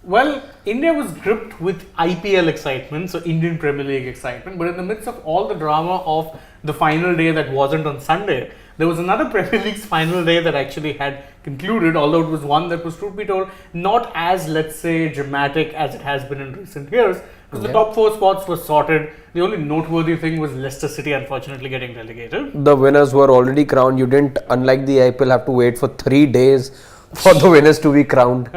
Well, India was gripped with IPL excitement, so Indian Premier League excitement, but in the midst of all the drama of the final day that wasn't on Sunday, there was another Premier League's final day that actually had concluded, although it was one that was, truth be told, not as, let's say, dramatic as it has been in recent years, because the top 4 spots were sorted. The only noteworthy thing was Leicester City unfortunately getting relegated. The winners were already crowned. You didn't, unlike the IPL, have to wait for 3 days for the winners to be crowned.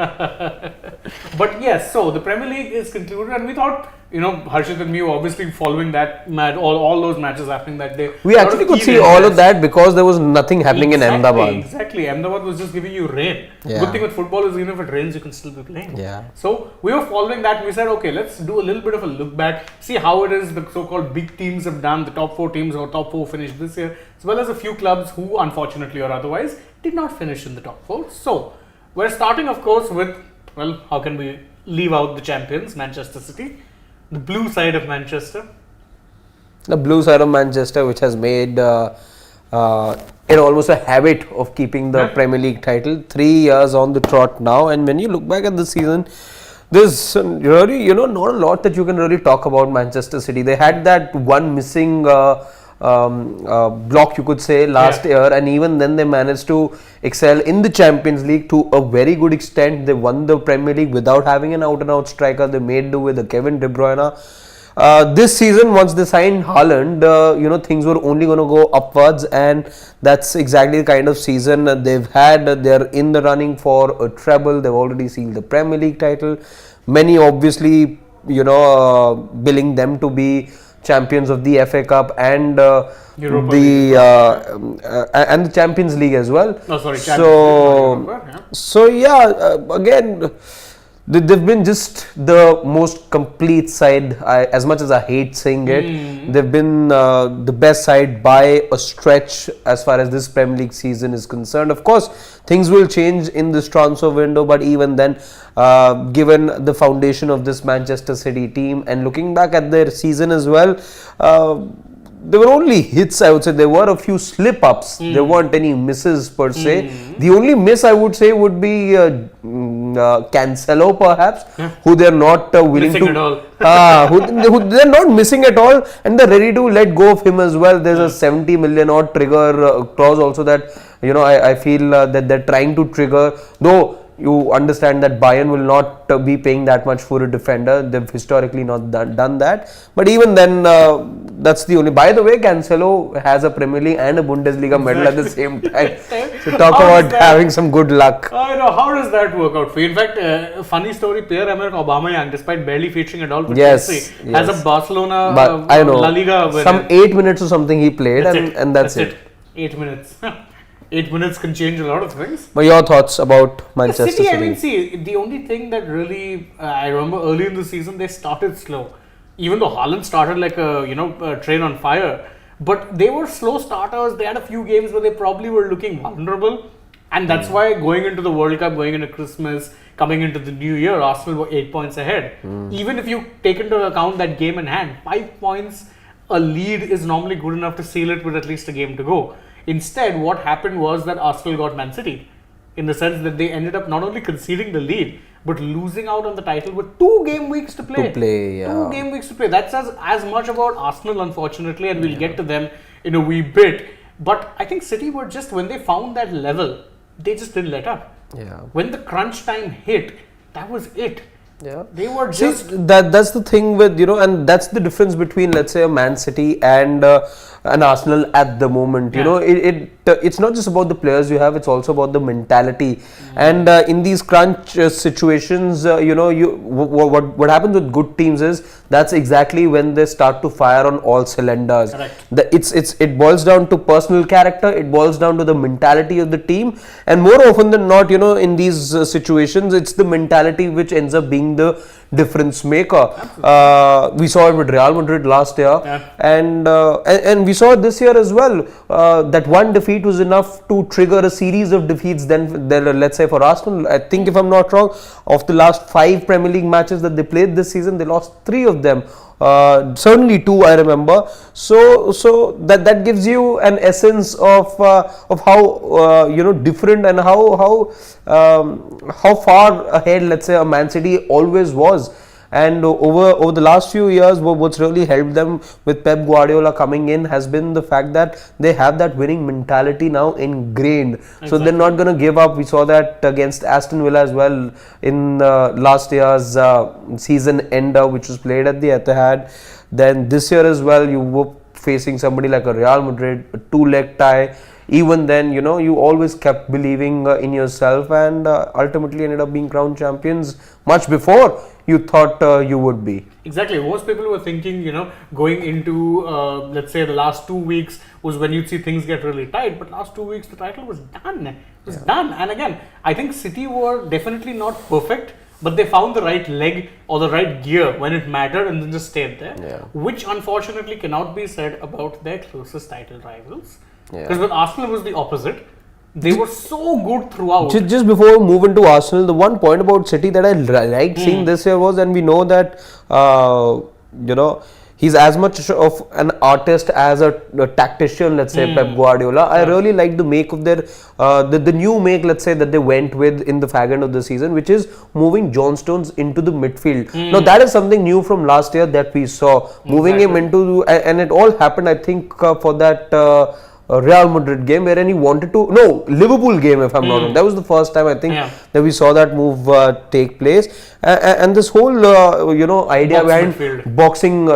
But yes, so the Premier League is concluded, and we thought, Harshit and me were obviously following that match, all those matches happening that day. We actually could see all of that because there was nothing happening in Ahmedabad. Exactly. Ahmedabad was just giving you rain. Yeah. Good thing with football is even if it rains, you can still be playing. Yeah. So we were following that and we said, okay, let's do a little bit of a look back, see how it is the so-called big teams have done, the top 4 teams or top 4 finished this year, as well as a few clubs who unfortunately or otherwise did not finish in the top 4. So we're starting, of course, with, well, how can we leave out the champions, Manchester City, the blue side of Manchester. The blue side of Manchester, which has made it almost a habit of keeping the Premier League title, 3 years on the trot now. And when you look back at the season, there's really, not a lot that you can really talk about Manchester City. They had that one missing block, you could say, last year, and even then they managed to excel in the Champions League to a very good extent. They won the Premier League without having an out-and-out striker. They made do with a Kevin De Bruyne. This season, once they signed Haaland, things were only going to go upwards, and that's exactly the kind of season they've had. They're in the running for a treble. They've already sealed the Premier League title. Many obviously, billing them to be champions of the FA Cup and the Champions League as well. Again, they've been just the most complete side. As much as I hate saying it, they've been the best side by a stretch as far as this Premier League season is concerned. Of course, things will change in this transfer window, but even then, given the foundation of this Manchester City team and looking back at their season as well, there were only hits, I would say. There were a few slip-ups. There weren't any misses per se. The only miss, I would say, would be Cancelo, perhaps, who they're not willing missing to... who they're not missing at all, and they're ready to let go of him as well. There's a 70 million odd trigger clause also that, I feel that they're trying to trigger, though you understand that Bayern will not be paying that much for a defender. They've historically not done that. But even then, that's the only... By the way, Cancelo has a Premier League and a Bundesliga medal at the same time. So talk about having some good luck. I know. How does that work out for you? In fact, a funny story, Pierre-Emerick Aubameyang, despite barely featuring at all for Chelsea, has a Barcelona La Liga win. Some 8 minutes or something he played, and that's it. 8 minutes. 8 minutes can change a lot of things. But your thoughts about Manchester City? I mean, see, the only thing that really, I remember early in the season, they started slow. Even though Haaland started like a train on fire, but they were slow starters. They had a few games where they probably were looking vulnerable, and that's why going into the World Cup, going into Christmas, coming into the new year, Arsenal were 8 points ahead. Even if you take into account that game in hand, 5 points, a lead is normally good enough to seal it with at least a game to go. Instead, what happened was that Arsenal got Man City, in the sense that they ended up not only conceding the lead, but losing out on the title with 2 game weeks to play. 2 game weeks to play. That says as much about Arsenal, unfortunately, and we'll get to them in a wee bit. But I think City were just, when they found that level, they just didn't let up. When the crunch time hit, that was it. They were just... See, that's the thing with, and that's the difference between, let's say, a Man City and an Arsenal at the moment. It's not just about the players you have, it's also about the mentality. And in these crunch situations, what happens with good teams is that's exactly when they start to fire on all cylinders. It boils down to personal character, it boils down to the mentality of the team, and more often than not, in these situations, it's the mentality which ends up being the difference maker. We saw it with Real Madrid last year, and we saw it this year as well. That one defeat was enough to trigger a series of defeats. Then let's say for Arsenal, I think if I'm not wrong, of the last 5 Premier League matches that they played this season, they lost 3 of them. certainly 2 I remember. So that gives you an essence of how different and how far ahead, let's say, a Man City always was. And over the last few years, what's really helped them with Pep Guardiola coming in has been the fact that they have that winning mentality now ingrained. Exactly. So they're not going to give up. We saw that against Aston Villa as well in last year's season ender, which was played at the Etihad. Then this year as well, you were facing somebody like a Real Madrid, a 2-leg tie. Even then, you always kept believing in yourself, and ultimately ended up being crowned champions much before you thought you would be. Exactly. Most people were thinking, going into, let's say, the last 2 weeks was when you'd see things get really tight. But last 2 weeks, the title was done. It was done. And again, I think City were definitely not perfect, but they found the right leg or the right gear when it mattered and then just stayed there. Yeah. Which unfortunately cannot be said about their closest title rivals. Because with Arsenal it was the opposite. They were so good throughout. Just before we move into Arsenal, the one point about City that I liked seeing this year was, and we know that he's as much of an artist as a tactician, let's say, Pep Guardiola. I really like the make of their the new make, let's say, that they went with in the fag end of the season, which is moving John Stones into the midfield. Now that is something new from last year that we saw, moving him into, and it all happened, I think, for that Real Madrid game wherein he wanted to, Liverpool game, if I'm not wrong. That was the first time I think that we saw that move take place, and this whole idea behind midfield. Boxing,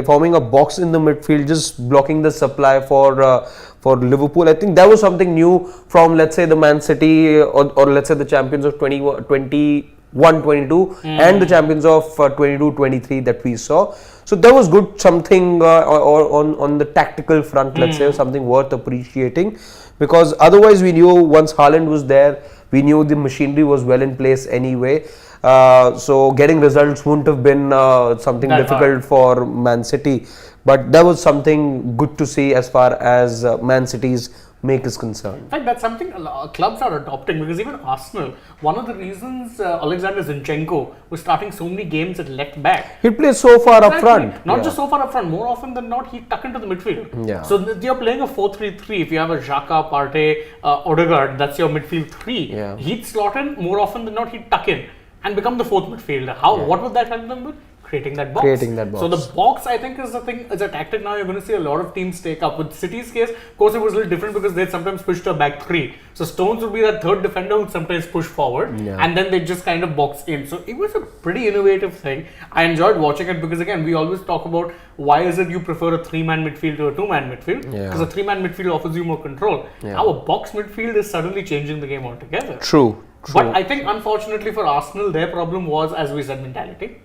forming a box in the midfield, just blocking the supply for Liverpool. I think that was something new from, let's say, the Man City or let's say the champions of 21-22 and the champions of 22-23 that we saw. So that was good, something on the tactical front, let's say, something worth appreciating, because otherwise we knew once Haaland was there, we knew the machinery was well in place anyway. So getting results wouldn't have been something difficult for Man City, but that was something good to see as far as Man City's make is concerned. In fact, that's something clubs are adopting, because even Arsenal, one of the reasons Alexander Zinchenko was starting so many games at left back. He plays so far up front. Not just so far up front, more often than not, he tuck into the midfield. Yeah. So you're playing a 4-3-3. If you have a Xhaka, Partey, Odegaard, that's your midfield three. Yeah. He'd slot in, more often than not, he'd tuck in and become the fourth midfielder. What would that help them with? Creating that box. So the box, I think, is the thing, is a tactic now you're going to see a lot of teams take up. With City's case, of course, it was a little different because they'd sometimes push to a back three. So Stones would be that third defender who'd sometimes push forward, and then they just kind of box in. So it was a pretty innovative thing. I enjoyed watching it because, again, we always talk about why is it you prefer a 3-man midfield to a 2-man midfield? Because a 3-man midfield offers you more control. Now a box midfield is suddenly changing the game altogether. True. But I think, unfortunately for Arsenal, their problem was, as we said, mentality.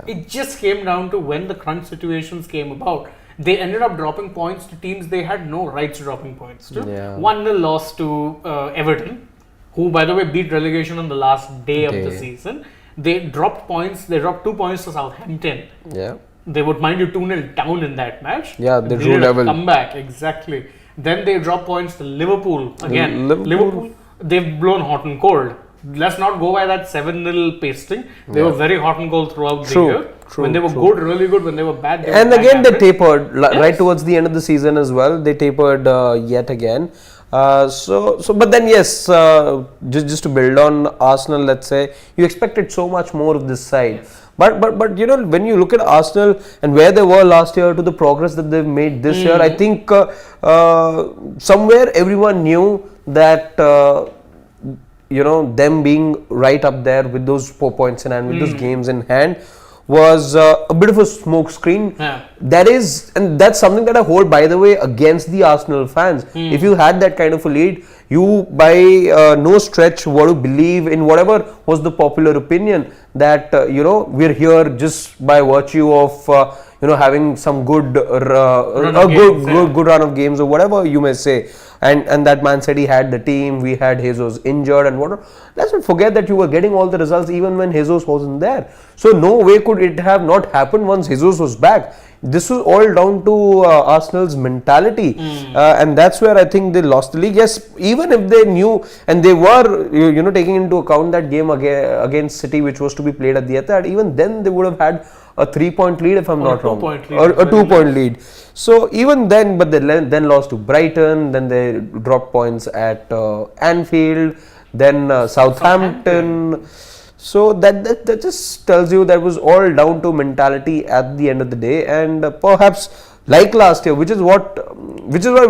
It just came down to when the crunch situations came about, they ended up dropping points to teams they had no rights dropping points to. 1-0 loss to Everton, who, by the way, beat relegation on the last day of the season. They dropped points. They dropped 2 points to Southampton. They would, mind you, 2-0 down in that match. They drew level. Come back, exactly. Then they dropped points to Liverpool again. Liverpool, they've blown hot and cold. Let's not go by that 7-0 pasting. They were very hot and cold throughout the year. When they were good, really good. When they were bad, and again they tapered right towards the end of the season as well. They tapered yet again. But then yes, just to build on Arsenal, let's say, you expected so much more of this side. But when you look at Arsenal and where they were last year to the progress that they've made this year, I think somewhere everyone knew that them being right up there with those 4 points in hand, with those games in hand, was a bit of a smoke screen. That's something that I hold, by the way, against the Arsenal fans. If you had that kind of a lead, you by no stretch want to believe in whatever was the popular opinion that we're here just by virtue of having some good run of games or whatever you may say, and that Man City had the team, we had Jesus injured and whatever. Let's not forget that you were getting all the results even when Jesus wasn't there. So no way could it have not happened once Jesus was back. This was all down to Arsenal's mentality, and that's where I think they lost the league. Yes, even if they knew and they were taking into account that game against City, which was to be played at the Etihad, even then they would have had a 3-point lead, if I'm Or a not wrong, 2-point lead or as a well, 2-point lead. So even then, but they then lost to Brighton, then they dropped points at Anfield, then Southampton. So that just tells you that was all down to mentality at the end of the day, and perhaps like last year, which is why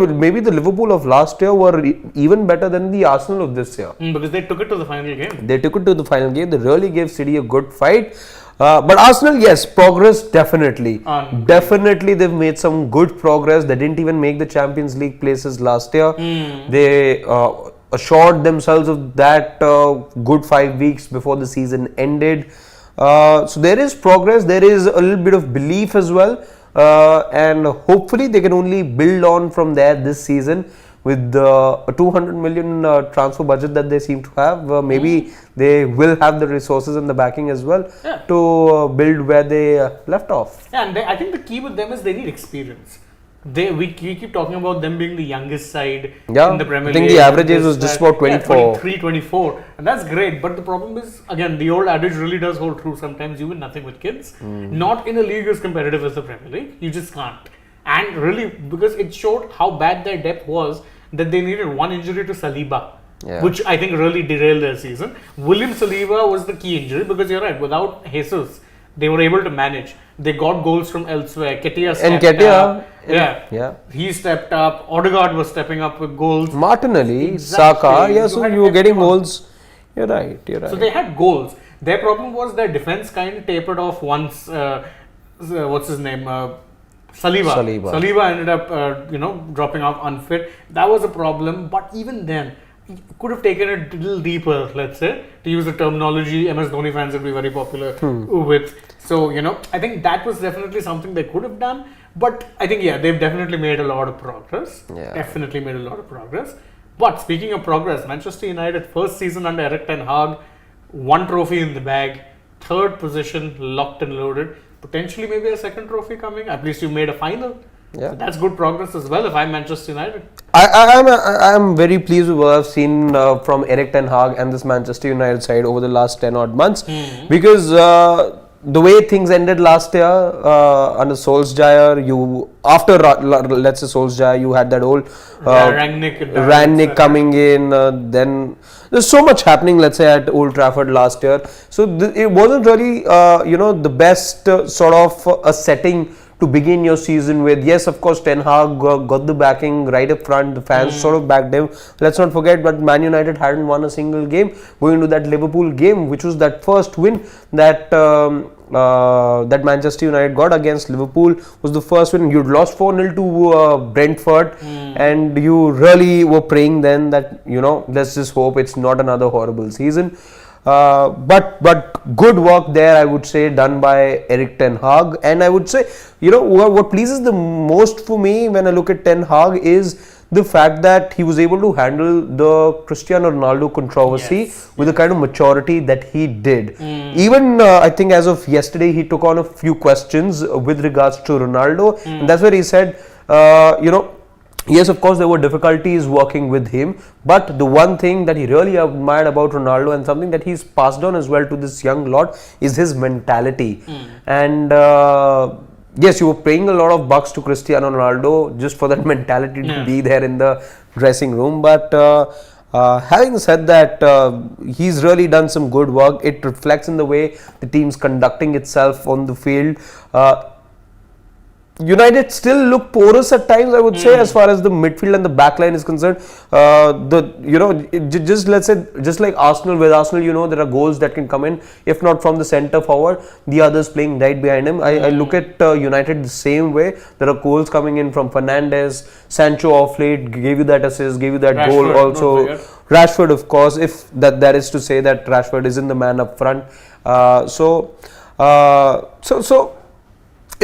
maybe the Liverpool of last year were even better than the Arsenal of this year. Because they took it to the final game. They took it to the final game. They really gave City a good fight. But Arsenal, yes, progress definitely. Definitely, they've made some good progress. They didn't even make the Champions League places last year. They assured themselves of that good 5 weeks before the season ended. So there is progress. There is a little bit of belief as well. And hopefully they can only build on from there this season with a 200 million transfer budget that they seem to have. Maybe they will have the resources and the backing as well to build where they left off. Yeah, and I think the key with them is they need experience. We keep talking about them being the youngest side in the Premier League. I think the average age was just about 24. 23, 24. And that's great. But the problem is, again, the old adage really does hold true. Sometimes you win nothing with kids. Not in a league as competitive as the Premier League. You just can't. And really, because it showed how bad their depth was, that they needed one injury to Saliba, which I think really derailed their season. William Saliba was the key injury because you're right, without Jesus, they were able to manage. They got goals from elsewhere. Ketia stepped up. Yeah. He stepped up. Odegaard was stepping up with goals. Martinelli, Saka. So you were getting goals. You're right. So they had goals. Their problem was their defense kind of tapered off once. What's his name? Saliba ended up, dropping off unfit. That was a problem. But even then, you could have taken it a little deeper, let's say, to use the terminology MS Dhoni fans would be very popular with. So, I think that was definitely something they could have done. But I think, they've definitely made a lot of progress. Definitely made a lot of progress. But speaking of progress, Manchester United, first season under Erik ten Hag, 1 trophy in the bag, 3rd position, locked and loaded. Potentially maybe a 2nd trophy coming. At least you made a final. So that's good progress as well if I'm Manchester United. I'm very pleased with what I've seen from Erik ten Hag and this Manchester United side over the last 10 odd months. Because the way things ended last year under Solskjaer, after let's say Solskjaer, you had that old Rangnick coming in. Then there's so much happening, let's say, at Old Trafford last year. So it wasn't really the best sort of a setting to begin your season with. Yes, of course, Ten Hag got the backing right up front. The fans sort of backed him. Let's not forget, but Man United hadn't won a single game. Going to that Liverpool game, which was that first win that that Manchester United got against Liverpool, was the first win. You'd lost 4-0 to Brentford, and you really were praying then that, let's just hope it's not another horrible season. But good work there, I would say, done by Erik ten Hag. And I would say, what pleases the most for me when I look at Ten Hag is the fact that he was able to handle the Cristiano Ronaldo controversy with the kind of maturity that he did. Even I think as of yesterday, he took on a few questions with regards to Ronaldo, and that's where he said, yes, of course, there were difficulties working with him, but the one thing that he really admired about Ronaldo, and something that he's passed on as well to this young lot, is his mentality. And yes, you were paying a lot of bucks to Cristiano Ronaldo just for that mentality to be there in the dressing room. But having said that, he's really done some good work. It reflects in the way the team's conducting itself on the field. United still look porous at times, I would say, as far as the midfield and the back line is concerned. Just like Arsenal, with Arsenal, there are goals that can come in, if not from the centre forward, the others playing right behind him. I look at United the same way. There are goals coming in from Fernandes, Sancho off late, gave you that assist, gave you that Rashford, goal also. Rashford, of course, if that is to say that Rashford isn't the man up front.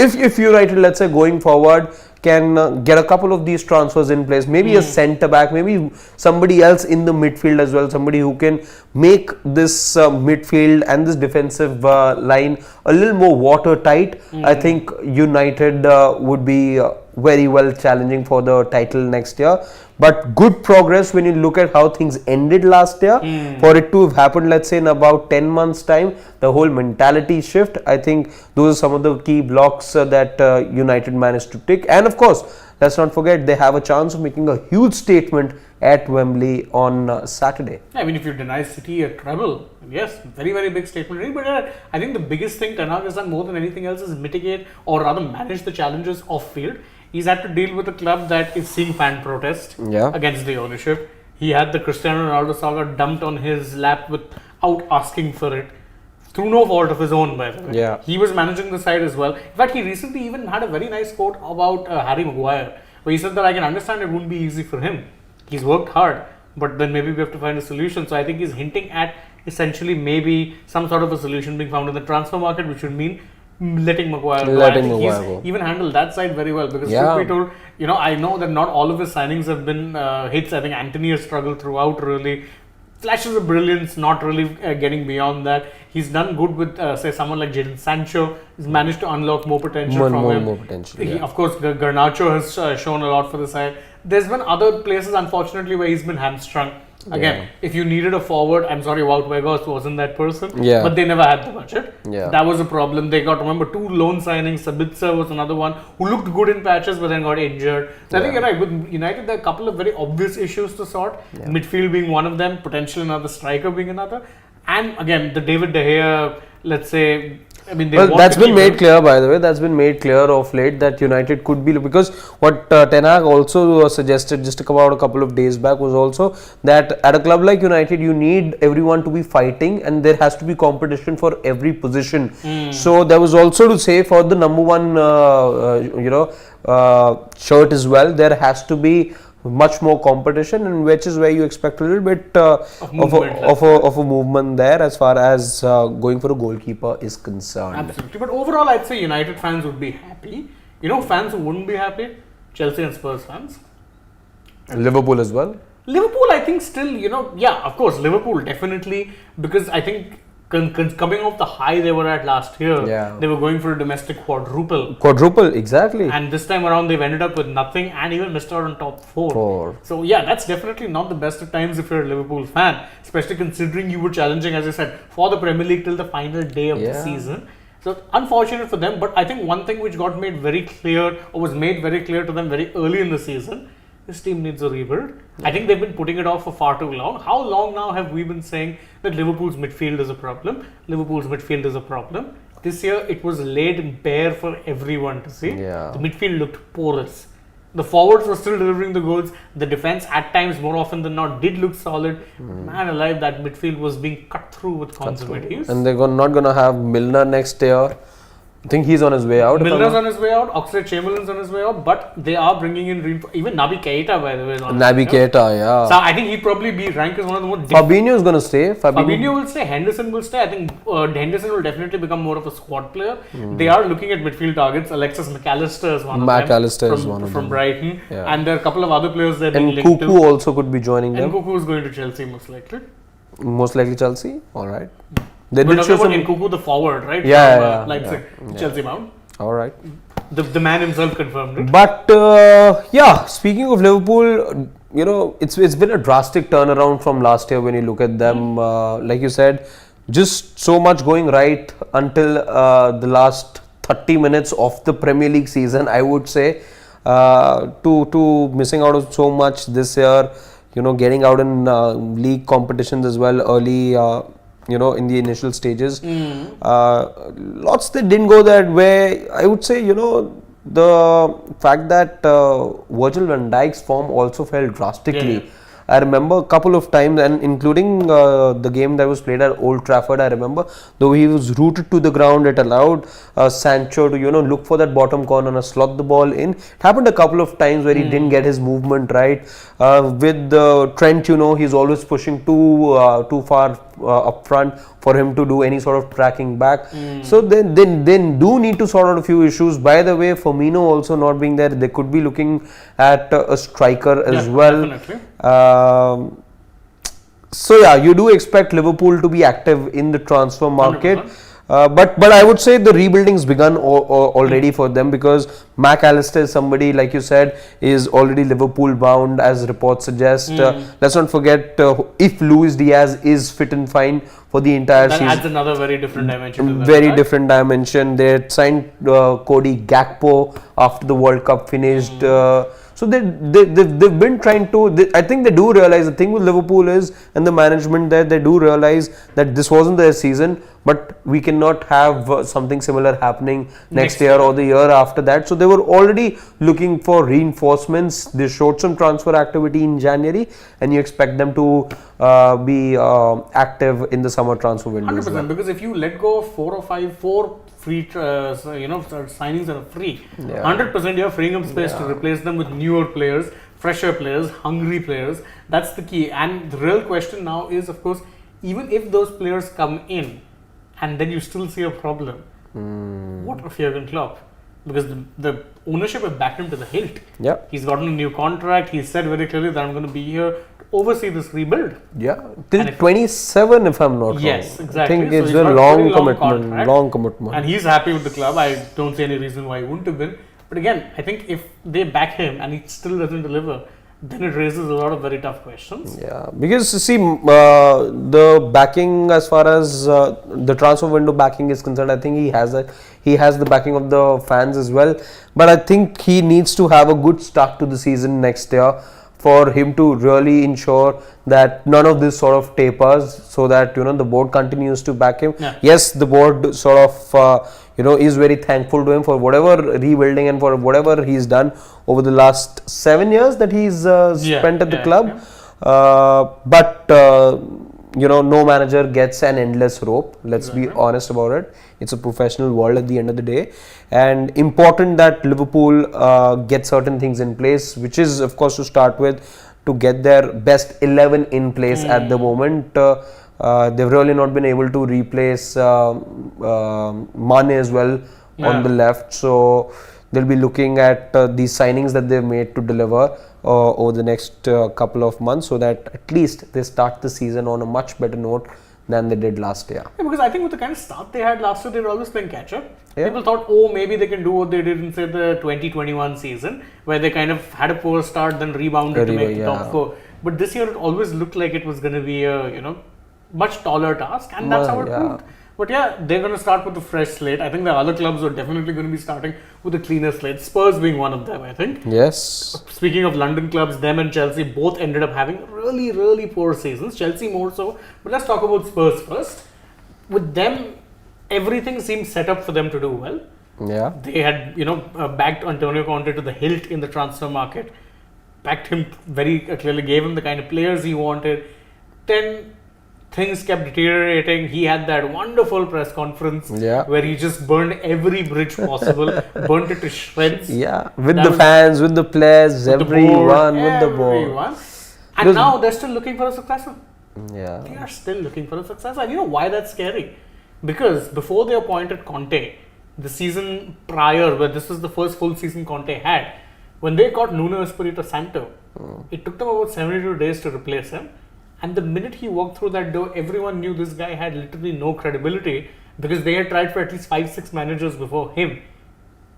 If United, let's say, going forward, can get a couple of these transfers in place, maybe a centre back, maybe somebody else in the midfield as well, somebody who can make this midfield and this defensive line a little more watertight, I think United would be very well challenging for the title next year. but good progress when you look at how things ended last year. For it to have happened, let's say in about 10 months time, the whole mentality shift, I think those are some of the key blocks that United managed to tick. And of course, let's not forget they have a chance of making a huge statement at Wembley on Saturday. I mean, if you deny City a treble, yes, very, very big statement. Really. But I think the biggest thing Ten Hag has done more than anything else is mitigate or rather manage the challenges off field. He's had to deal with a club that is seeing fan protest against the ownership. He had the Cristiano Ronaldo saga dumped on his lap without asking for it. Through no fault of his own, by the way. Yeah. He was managing the side as well. In fact, he recently even had a very nice quote about Harry Maguire, where he said that I can understand it wouldn't be easy for him. He's worked hard, but then maybe we have to find a solution. So I think he's hinting at essentially maybe some sort of a solution being found in the transfer market, which would mean letting Maguire go. He's even handled that side very well because truth be told, I know that not all of his signings have been hits. I think Anthony has struggled throughout really. Flashes of brilliance, not really getting beyond that. He's done good with, say, someone like Jadon Sancho. He's managed to unlock more potential from him. More potential. Yeah. Of course, Garnacho has shown a lot for the side. There's been other places, unfortunately, where he's been hamstrung. Again, if you needed a forward, I'm sorry, Wout Weghorst wasn't that person. But they never had the budget. That was a problem. They got, remember, 2 loan signings. Sabitzer was another one who looked good in patches but then got injured. So I think you're right. With United, there are a couple of very obvious issues to sort. Midfield being one of them, potentially another striker being another. And again, the David De Gea, let's say, I mean, that's been made clear, by the way. That's been made clear of late that United could be, because what Ten Hag also suggested just about a couple of days back was also that at a club like United, you need everyone to be fighting and there has to be competition for every position. So there was also to say for the number 1, shirt as well, there has to be much more competition, and which is where you expect a little bit of a movement there as far as going for a goalkeeper is concerned. Absolutely, but overall I'd say United fans would be happy. Fans who wouldn't be happy? Chelsea and Spurs fans. Liverpool as well? Liverpool, I think still, of course, Liverpool definitely, because I think coming off the high they were at last year, they were going for a domestic quadruple, exactly. And this time around they've ended up with nothing and even missed out on top 4. So that's definitely not the best of times if you're a Liverpool fan, especially considering you were challenging, as I said, for the Premier League till the final day of the season. So unfortunate for them, but I think one thing which got made very clear, or was made very clear to them very early in the season, this team needs a rebuild. I think they've been putting it off for far too long. How long now have we been saying that Liverpool's midfield is a problem? Liverpool's midfield is a problem. This year it was laid bare for everyone to see. The midfield looked porous. The forwards were still delivering the goals. The defense at times, more often than not, did look solid. Man alive, that midfield was being cut through with conservatives. And they're not going to have Milner next year. I think he's on his way out. Milner's on his way out. Oxlade-Chamberlain's on his way out. But they are bringing in even Naby Keita, by the way, is on Naby Keita, So I think he'd probably be ranked as one of the more... Fabinho's going to stay. Fabinho will stay. Henderson will stay. I think Henderson will definitely become more of a squad player. They are looking at midfield targets. Alexis McAllister is one of them. From Brighton. And there are a couple of other players that and Nkunku also could be joining them. Nkunku is going to Chelsea most likely. Most likely Chelsea? Alright. They did show some Nkunku, the forward, right? Leipzig, Chelsea bound. All right. The man himself confirmed it. But speaking of Liverpool, it's been a drastic turnaround from last year when you look at them. Like you said, just so much going right until the last 30 minutes of the Premier League season, I would say, to missing out on so much this year. Getting out in league competitions as well early. In the initial stages. Lots that didn't go that way. I would say, the fact that Virgil van Dijk's form also fell drastically. I remember a couple of times, and including the game that was played at Old Trafford, I remember, though he was rooted to the ground, it allowed Sancho to, look for that bottom corner and slot the ball in. It happened a couple of times where he didn't get his movement right. With Trent, he's always pushing too far up front for him to do any sort of tracking back. So then do need to sort out a few issues. By the way, Firmino also not being there, they could be looking at a striker as well. Definitely. So you do expect Liverpool to be active in the transfer market. But I would say the rebuilding's begun already for them, because Mac Allister is somebody, like you said, is already Liverpool bound, as reports suggest. Let's not forget, if Luis Diaz is fit and fine for the entire season, that adds another very different dimension to that, very right? different dimension. They signed Cody Gakpo after the World Cup finished. So they've been trying to. I think they do realize, the thing with Liverpool is, and the management there, they do realize that this wasn't their season, but we cannot have something similar happening next year or the year after that. So they were already looking for reinforcements. They showed some transfer activity in January, and you expect them to be active in the summer transfer window. 100%, because if you let go of four free signings that are free, 100% you're freeing up space to replace them with newer players, fresher players, hungry players. That's the key. And the real question now is, of course, even if those players come in and then you still see a problem, what of Jurgen Klopp? Because the ownership have backed him to the hilt. Yeah. He's gotten a new contract. He said very clearly that I'm going to be here to oversee this rebuild. Yeah, till 27, if I'm not wrong. Yes, exactly. I think So it's he's a got long pretty commitment. Long commitment. And he's happy with the club. I don't see any reason why he wouldn't have been. But again, I think if they back him and he still doesn't deliver, then it raises a lot of very tough questions. Yeah, because see, the backing, as far as the transfer window backing is concerned, I think he has the backing of the fans as well. But I think he needs to have a good start to the season next year for him to really ensure that none of this sort of tapers, so that the board continues to back him. Yeah. Yes, the board sort of is very thankful to him for whatever rebuilding and for whatever he's done over the last 7 years that he's spent at the club. But no manager gets an endless rope. Let's be honest about it. It's a professional world at the end of the day, and important that Liverpool get certain things in place, which is, of course, to start with, to get their best 11 in place at the moment. They've really not been able to replace Mane as well on the left, so they'll be looking at these signings that they've made to deliver over the next couple of months, so that at least they start the season on a much better note than they did last year. Yeah, because I think with the kind of start they had last year, they were always playing catch up. Yeah. People thought, oh, maybe they can do what they did in, say, the 2021 season, where they kind of had a poor start, then rebounded to make the top four. But this year, it always looked like it was going to be a, much taller task, and that's how it proved. But yeah, they're going to start with a fresh slate. I think the other clubs are definitely going to be starting with a cleaner slate. Spurs being one of them, I think. Yes. Speaking of London clubs, them and Chelsea both ended up having really, really poor seasons. Chelsea more so. But let's talk about Spurs first. With them, everything seemed set up for them to do well. Yeah. They had, backed Antonio Conte to the hilt in the transfer market. Backed him very clearly, gave him the kind of players he wanted. Then things kept deteriorating. He had that wonderful press conference where he just burned every bridge possible, burnt it to shreds. Yeah, with the fans, with the players, with everyone, with the board. And now they're still looking for a successor. Yeah. They are still looking for a successor. And you know why that's scary? Because before they appointed Conte, the season prior, where this was the first full season Conte had, when they got Nuno Espirito Santo, it took them about 72 days to replace him. And the minute he walked through that door, everyone knew this guy had literally no credibility, because they had tried for at least 5-6 managers before him.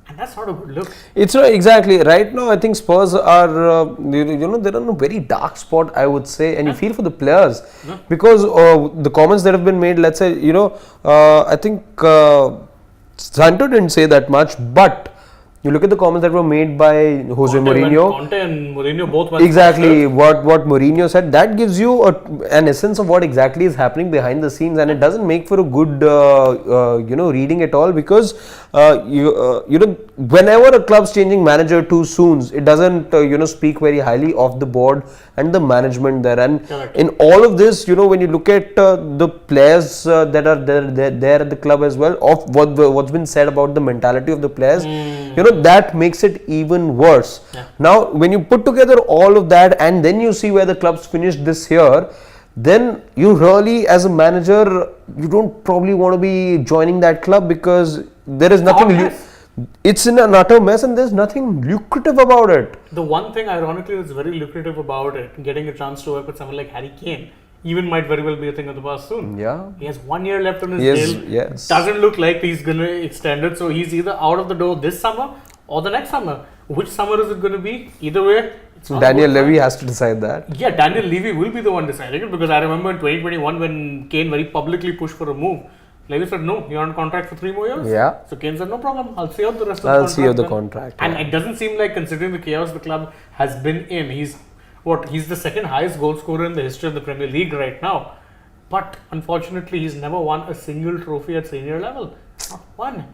And that's not a good look. It's not exactly. Right now, I think Spurs are, they're in a very dark spot, I would say. And you feel for the players. Because the comments that have been made, let's say, I think Santo didn't say that much, but you look at the comments that were made by Jose Mourinho. Conte and Mourinho both went exactly what Mourinho said. That gives you an essence of what exactly is happening behind the scenes, and it doesn't make for a good reading at all, because whenever a club's changing manager too soon, it doesn't speak very highly of the board and the management there. And in all of this, when you look at the players that are there at the club as well, of what's been said about the mentality of the players, that makes it even worse. Now, when you put together all of that and then you see where the club's finished this year, then you really, as a manager, you don't probably want to be joining that club, because there is nothing. It's in an utter mess, and there's nothing lucrative about it. The one thing, ironically, that's very lucrative about it, getting a chance to work with someone like Harry Kane, even might very well be a thing of the past soon. Yeah. He has 1 year left on his Yes, deal. yes. Doesn't look like he's going to extend it. So he's either out of the door this summer or the next summer. Which summer is it going to be? Either way, it's not Daniel a good Levy time. has to decide that. Yeah, Daniel Levy will be the one deciding it, because I remember in 2021 when Kane very publicly pushed for a move. Levy said, no, you're on contract for 3 more years. Yeah. So Kane said, no problem, I'll see out the rest of I'll the contract. see out the then." contract. And yeah. it doesn't seem like, considering the chaos the club has been in, he's the second highest goal scorer in the history of the Premier League right now. But unfortunately, he's never won a single trophy at senior level. Not one.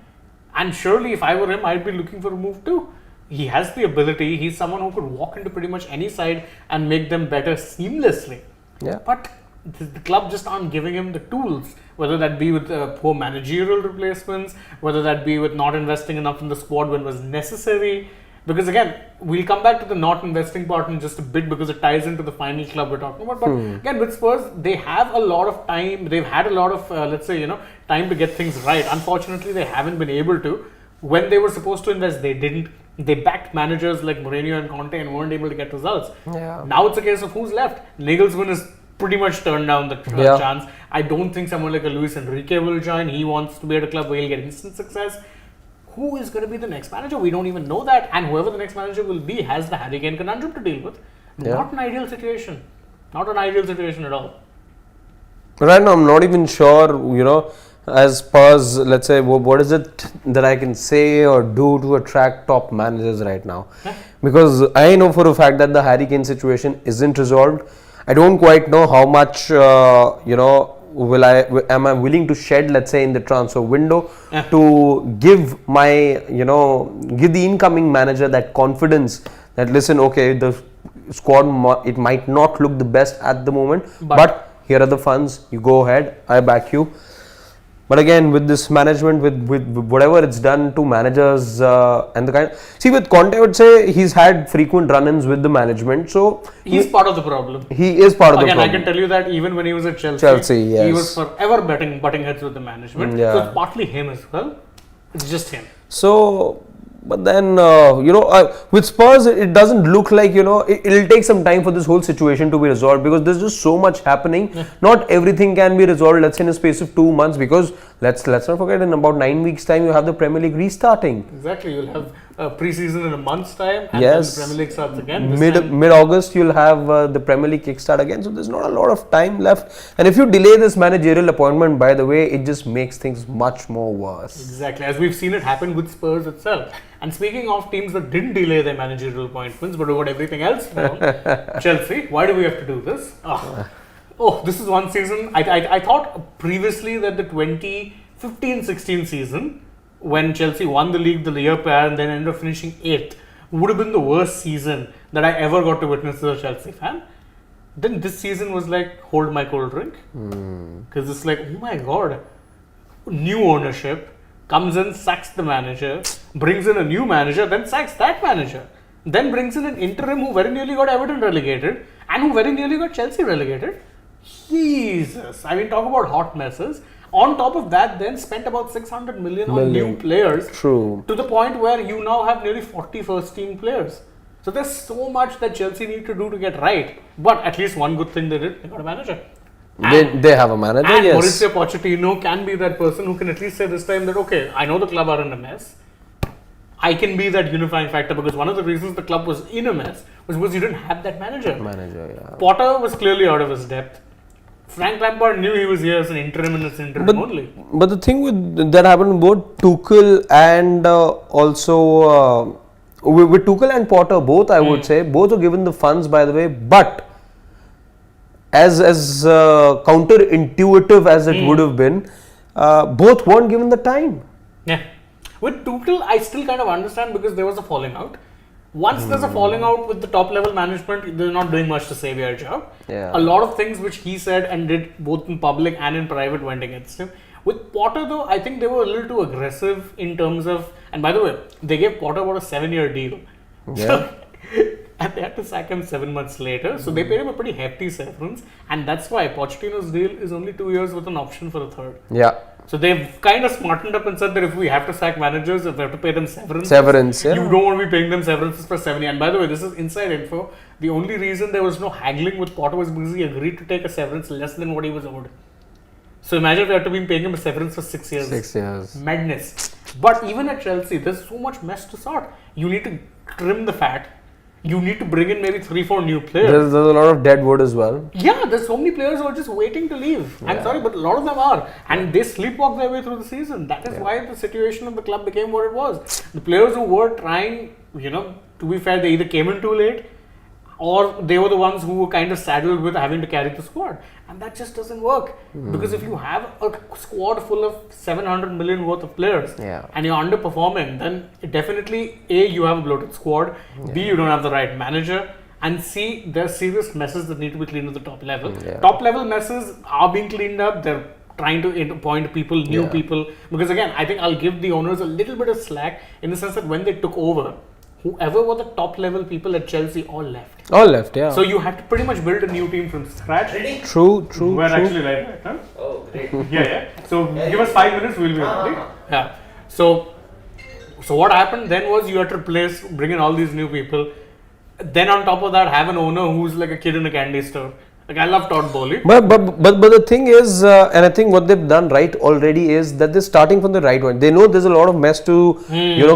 And surely, if I were him, I'd be looking for a move too. He has the ability. He's someone who could walk into pretty much any side and make them better seamlessly. Yeah. But the club just aren't giving him the tools, whether that be with poor managerial replacements, whether that be with not investing enough in the squad when was necessary. Because again, we'll come back to the not investing part in just a bit, because it ties into the final club we're talking about. But again, with Spurs, they have a lot of time. They've had a lot of, time to get things right. Unfortunately, they haven't been able to. When they were supposed to invest, they didn't. They backed managers like Mourinho and Conte and weren't able to get results. Yeah. Now it's a case of who's left. Nagelsmann is pretty much turned down the chance. I don't think someone like a Luis Enrique will join. He wants to be at a club where he'll get instant success. Who is going to be the next manager? We don't even know that. And whoever the next manager will be has the Harry Kane conundrum to deal with. Yeah. Not an ideal situation. Not an ideal situation at all. Right now, I'm not even sure, as Spurs, let's say, what is it that I can say or do to attract top managers right now? Because I know for a fact that the Harry Kane situation isn't resolved. I don't quite know how much, am I willing to shed, let's say, in the transfer window to give my, give the incoming manager that confidence that, listen, okay, the squad, it might not look the best at the moment, but here are the funds, you go ahead, I back you. But again, with this management, with whatever it's done to managers and the kind, see, with Conte, I would say he's had frequent run-ins with the management, so he's part of the problem. He is part of the problem. Again, I can tell you that even when he was at Chelsea, yes. he was forever butting heads with the management. Yeah. So it's partly him as well. It's just him. So, but then, with Spurs, it doesn't look like, it'll take some time for this whole situation to be resolved, because there's just so much happening. Not everything can be resolved, let's say, in a space of 2 months, because let's not forget, in about 9 weeks' time, you have the Premier League restarting. Exactly. You'll have pre-season in a month's time, and Yes. then the Premier League starts again. Mid-August, you'll have the Premier League kickstart again, so there's not a lot of time left. And if you delay this managerial appointment, by the way, it just makes things much more worse. Exactly, as we've seen it happen with Spurs itself. And speaking of teams that didn't delay their managerial appointments but got everything else wrong, Chelsea, why do we have to do this? This is one season. I thought previously that the 2015-16 season, when Chelsea won the league the year prior and then ended up finishing 8th, would have been the worst season that I ever got to witness as a Chelsea fan. Then this season was like, hold my cold drink. Because it's like, oh my god, new ownership, comes in, sacks the manager, brings in a new manager, then sacks that manager, then brings in an interim who very nearly got Everton relegated and who very nearly got Chelsea relegated. Jesus, I mean, talk about hot messes. On top of that, then spent about 600 million on new players. True. To the point where you now have nearly 40 first team players. So there's so much that Chelsea need to do to get right. But at least one good thing they did, they got a manager. They have a manager, And yes. Mauricio Pochettino can be that person who can at least say this time that, okay, I know the club are in a mess. I can be that unifying factor, because one of the reasons the club was in a mess was because you didn't have that manager. Potter was clearly out of his depth. Frank Lampard knew he was here as an interim and as an interim only. But the thing with that happened both Tuchel and also with Tuchel and Potter, both I would say, both were given the funds, by the way, but as counterintuitive as it would have been, both weren't given the time. Yeah. With Tuchel, I still kind of understand, because there was a falling out. Once there's a falling out with the top level management, they're not doing much to save your job. Yeah. A lot of things which he said and did both in public and in private went against him. With Potter though, I think they were a little too aggressive in terms of, and by the way, they gave Potter about a 7-year deal. Yeah. And they had to sack him 7 months later. So they paid him a pretty hefty severance. And that's why Pochettino's deal is only 2 years with an option for a third. Yeah. So they've kind of smartened up and said that if we have to sack managers, if we have to pay them severance, Yeah. you don't want to be paying them severances for 70. And by the way, this is inside info. The only reason there was no haggling with Potter was because he agreed to take a severance less than what he was owed. So imagine if we had to be paying him a severance for 6 years. 6 years. Madness. But even at Chelsea, there's so much mess to sort. You need to trim the fat. You need to bring in maybe 3-4 new players. There's a lot of dead wood as well. Yeah, there's so many players who are just waiting to leave. I'm sorry, but a lot of them are. And they sleepwalk their way through the season. That is why the situation of the club became what it was. The players who were trying, to be fair, they either came in too late or they were the ones who were kind of saddled with having to carry the squad. And that just doesn't work. Because if you have a squad full of 700 million worth of players and you're underperforming, then definitely A, you have a bloated squad, B, you don't have the right manager, and C, there's serious messes that need to be cleaned at the top level. Top level messes are being cleaned up. They're trying to appoint people, new people. Because again, I think I'll give the owners a little bit of slack in the sense that when they took over, whoever were the top level people at Chelsea all left. All left, yeah. So you had to pretty much build a new team from scratch. True. We're actually live right now. Oh, great. Yeah. So give us 5 minutes, we'll be ready. Yeah. So what happened then was you had to bring in all these new people. Then on top of that, have an owner who's like a kid in a candy store. Like I love Todd Bowley. But the thing is, and I think what they've done right already is that they're starting from the right one. They know there's a lot of mess to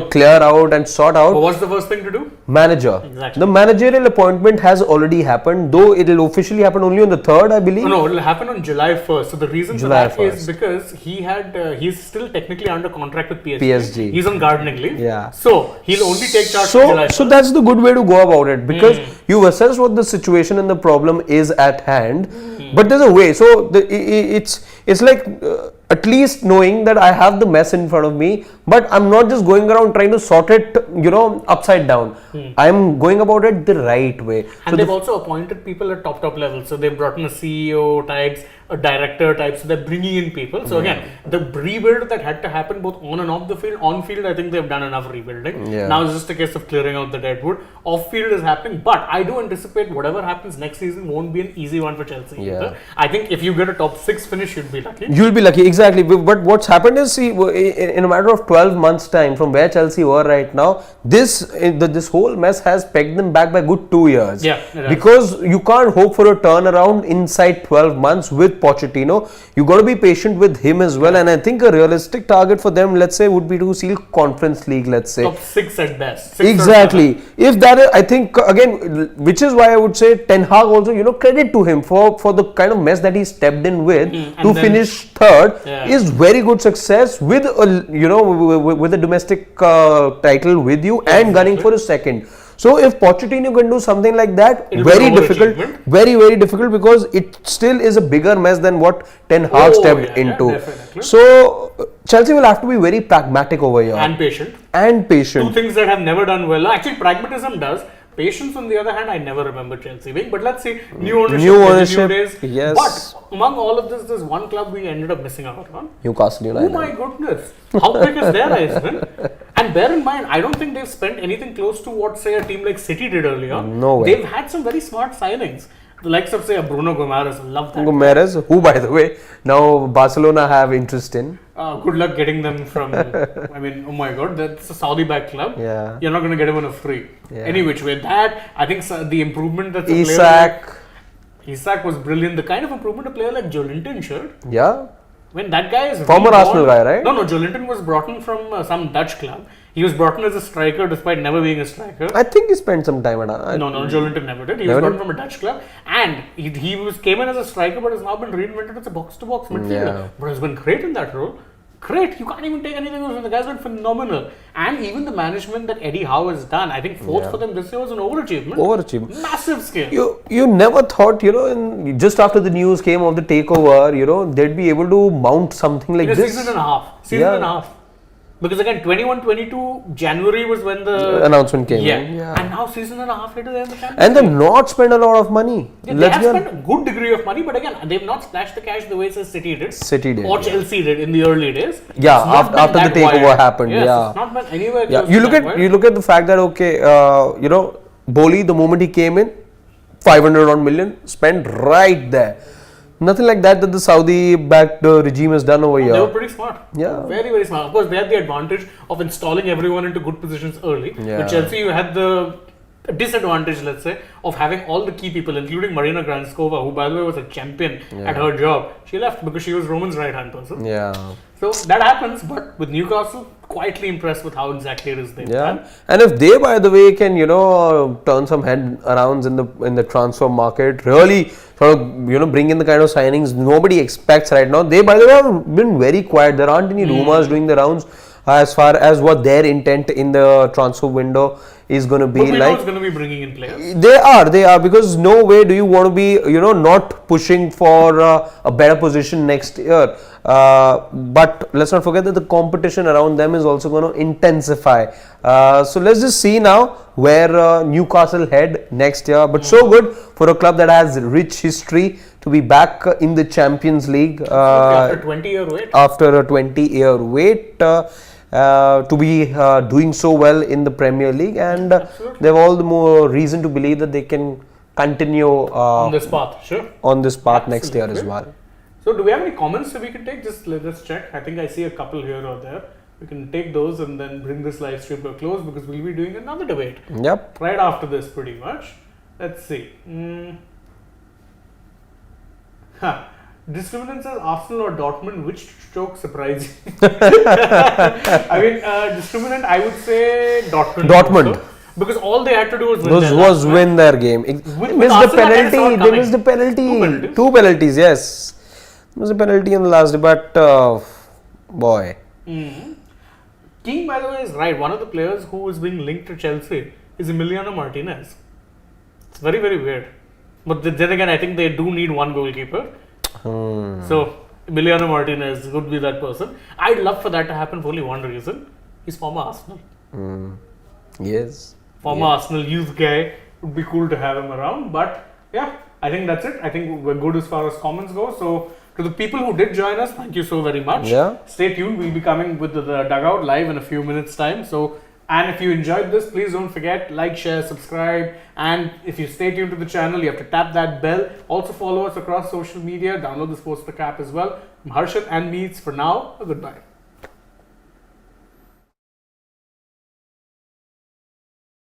clear out and sort out. But what's the first thing to do? Manager. Exactly. The managerial appointment has already happened, though it will officially happen only on the 3rd, I believe. No, it will happen on July 1st. So the reason for July that 1st. is because he's still technically under contract with PSG. PSG. He's on gardening leave. Yeah. So he'll only take charge from July 1st. So that's the good way to go about it, because you've assessed what the situation and the problem is at hand, but there's a way. So it's like at least knowing that I have the mess in front of me, but I'm not just going around trying to sort it, upside down. I'm going about it the right way. And they've also appointed people at top level. So they've brought in a CEO types, a director type. So they're bringing in people. So again, the rebuild that had to happen both on and off the field. On field, I think they've done enough rebuilding. Yeah. Now it's just a case of clearing out the dead wood. Off field is happening, but I do anticipate whatever happens next season won't be an easy one for Chelsea either. I think if you get a top 6 finish, you'd be lucky. You'll be lucky, exactly. But what's happened is, see, in a matter of 12 months' time, from where Chelsea were right now, this whole mess has pegged them back by good 2 years. Yeah, because you can't hope for a turnaround inside 12 months with Pochettino. You got to be patient with him as well. And I think a realistic target for them, let's say, would be to seal Conference League. Let's say top 6 at best. Exactly. If that is, I think again, which is why I would say Ten Hag also, credit to him for the kind of mess that he stepped in with to finish 3rd is very good success with with a domestic title with you and gunning for a 2nd. So if Pochettino can do something like that, very difficult, very difficult, because it still is a bigger mess than what Ten Hag stepped into. Definitely. So Chelsea will have to be very pragmatic over here. And patient. Two things that have never done well. Actually, pragmatism does. Patience, on the other hand, I never remember Chelsea being. But let's see, new ownership, new days. Yes. But among all of this, there's one club we ended up missing out on. Newcastle United. Oh my goodness. How big is their eyes, man? And bear in mind, I don't think they've spent anything close to what, say, a team like City did earlier. No way. They've had some very smart signings. The likes of, say, Bruno Gomes, love that. Gomes, who, by the way, now Barcelona have interest in. Good luck getting them from, I mean, oh my god, that's a Saudi-backed club. Yeah. You're not going to get him on a free. Yeah. Any which way. That, I think the improvement that's Isak was brilliant. The kind of improvement a player like Joelinton showed. Yeah. When that guy is former Arsenal guy, right? No, Joelinton was brought in from some Dutch club. He was brought in as a striker despite never being a striker. I think he spent some time at No, Joelinton never did. He was brought in from a Dutch club, and he came in as a striker, but has now been reinvented as a box-to-box midfielder. But has been great in that role. Great, you can't even take anything else. The guy's been phenomenal. And even the management that Eddie Howe has done, I think 4th for them this year was an overachievement. Massive scale. You never thought, just after the news came of the takeover, they'd be able to mount something like this. Season and a half. Because again, 21-22 January was when the announcement came. Yeah. And now season and a half later they're in the Champions And they've not spent a lot of money. They have spent a good degree of money, but again, they've not splashed the cash the way City did. Or Chelsea did in the early days. Yeah, after the takeover happened. Yes, it's not been anywhere close you look at the fact that Bowley, the moment he came in, 500 million spent right there. Nothing like that the Saudi-backed regime has done over They here. were pretty smart. Yeah. Very, very smart. Of course, they had the advantage of installing everyone into good positions early. Yeah. With Chelsea, you had the disadvantage, let's say, of having all the key people, including Marina Granskova, who, by the way, was a champion at her job. She left because she was Roman's right-hand person. Yeah. So that happens, but with Newcastle, quietly impressed with how exactly it is they've done. And if they, by the way, can turn some head arounds in the transfer market, really sort of bring in the kind of signings nobody expects right now. They, by the way, have been very quiet. There aren't any rumors doing the rounds as far as what their intent in the transfer window is going to be. But we know like. it's going to be bringing in players. They are because no way do you want to be not pushing for a better position next year. But let's not forget that the competition around them is also going to intensify. So let's just see now where Newcastle head next year. But so good for a club that has rich history to be back in the Champions League After a 20-year wait. After a 20-year wait. To be doing so well in the Premier League, and they have all the more reason to believe that they can continue on this path. Sure. On this path next year as well. So, do we have any comments that we can take? Just let's check. I think I see a couple here or there. We can take those and then bring this live stream to a close because we'll be doing another debate. Yep. Right after this, pretty much. Let's see. Discriminant says Arsenal or Dortmund, which stroke surprised you? I mean, discriminant, I would say Dortmund. Also, because all they had to do was win their game. They missed the penalty. Two penalties, yes. Missed the penalty in the last day, but boy. King, by the way, is right. One of the players who is being linked to Chelsea is Emiliano Martinez. It's very, very weird. But then again, I think they do need one goalkeeper. So, Emiliano Martinez would be that person. I'd love for that to happen for only one reason. He's former Arsenal. Yes. Former Arsenal youth guy. Would be cool to have him around. But yeah, I think that's it. I think we're good as far as comments go. So, to the people who did join us, thank you so very much. Yeah. Stay tuned. We'll be coming with the dugout live in a few minutes' time. So, and if you enjoyed this, please don't forget, like, share, subscribe. And if you stay tuned to the channel, you have to tap that bell. Also follow us across social media. Download the Sports Tech app as well. I'm Harshit and Meets. For now, goodbye.